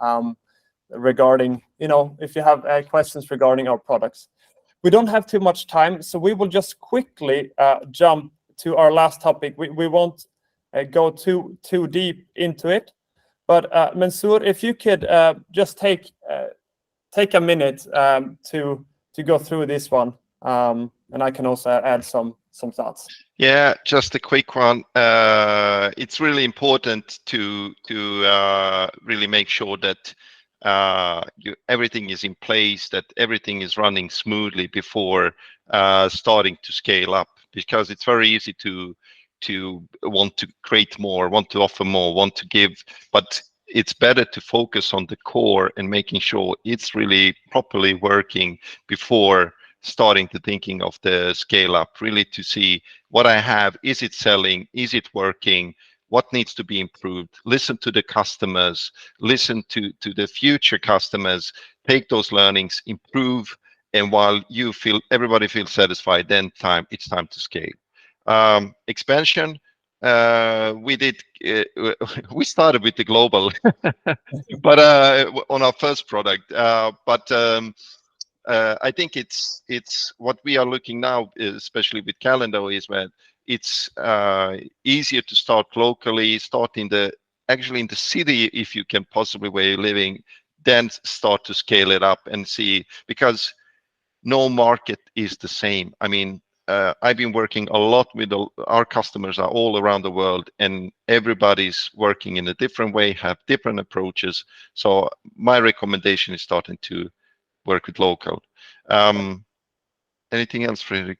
regarding, if you have questions regarding our products. We don't have too much time, so we will just quickly jump to our last topic. We won't go too deep into it. But Mensur, if you could just take a minute to go through this one, and I can also add some thoughts. Yeah, just a quick one. It's really important to really make sure that everything is in place, that everything is running smoothly before starting to scale up, because it's very easy to want to create more, want to offer more, want to give, but it's better to focus on the core and making sure it's really properly working before starting to thinking of the scale up, really to see what I have, is it selling, is it working, what needs to be improved, listen to the customers, listen to the future customers, take those learnings, improve, and while everybody feels satisfied, then it's time to scale. Expansion, we started with the global but on our first product, but I think it's what we are looking now, especially with calendar, is where it's easier to start locally, start in the city if you can possibly where you're living, then start to scale it up and see, because no market is the same. I mean, I've been working a lot with our customers are all around the world, and everybody's working in a different way, have different approaches. So my recommendation is starting to work with local. Anything else, Fredrik?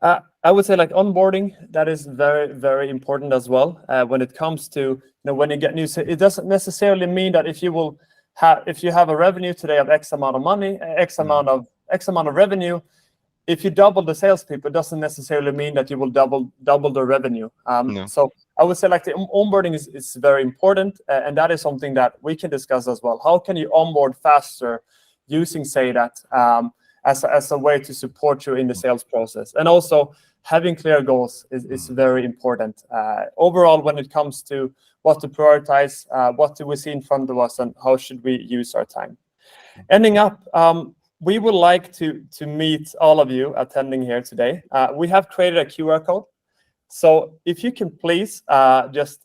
I would say like onboarding, that is very, very important as well. When it comes to when you get new, it doesn't necessarily mean that if you have a revenue today of X amount of money, X amount of revenue, if you double the salespeople, it doesn't necessarily mean that you will double the revenue. No. So I would say like the onboarding is very important, and that is something that we can discuss as well. How can you onboard faster using Seidat as a way to support you in the sales process? And also having clear goals is very important. Overall, when it comes to what to prioritize, what do we see in front of us, and how should we use our time? Ending up, we would like to meet all of you attending here today. We have created a QR code. So if you can please just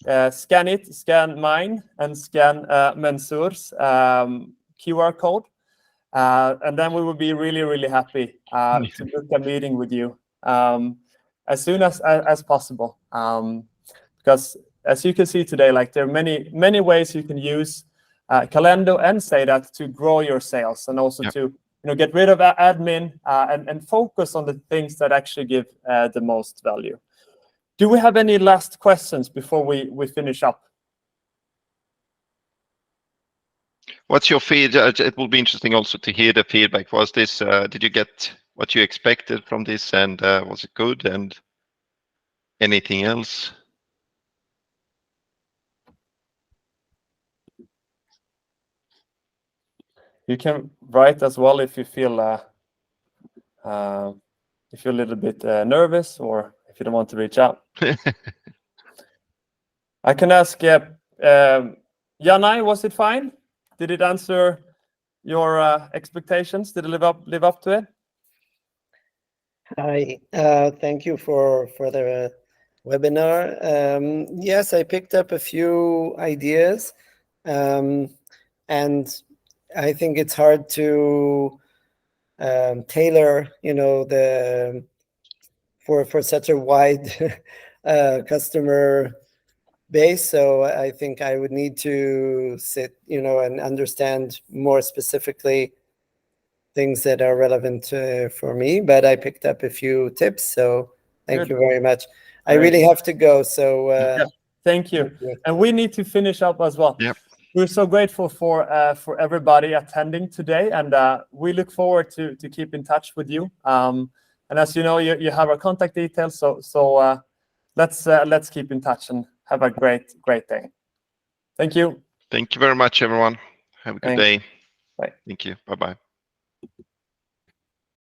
scan it, scan mine, and scan Mensur's QR code. And then we will be really, really happy to book a meeting with you as soon as possible. Because as you can see today, like there are many ways you can use Calendo and Seidat to grow your sales, and also to get rid of admin and focus on the things that actually give the most value. Do we have any last questions before we finish up? What's your feedback? It will be interesting also to hear the feedback. Was this? Did you get what you expected from this, and was it good? And anything else? You can write as well if you feel a little bit nervous, or if you don't want to reach out. I can ask Janai, was it fine? Did it answer your expectations? Did it live up to it? Hi, thank you for the webinar. Yes, I picked up a few ideas, and I think it's hard to tailor, for such a wide customer base. So I think I would need to sit, and understand more specifically things that are relevant for me. But I picked up a few tips, so thank you very much. I really have to go, so thank you. And we need to finish up as well. Yep. We're so grateful for everybody attending today, and we look forward to keep in touch with you. And as you know, you have our contact details, so let's keep in touch and have a great day. Thank you. Thank you very much, everyone. Have a good day. Bye. Thank you. Bye-bye.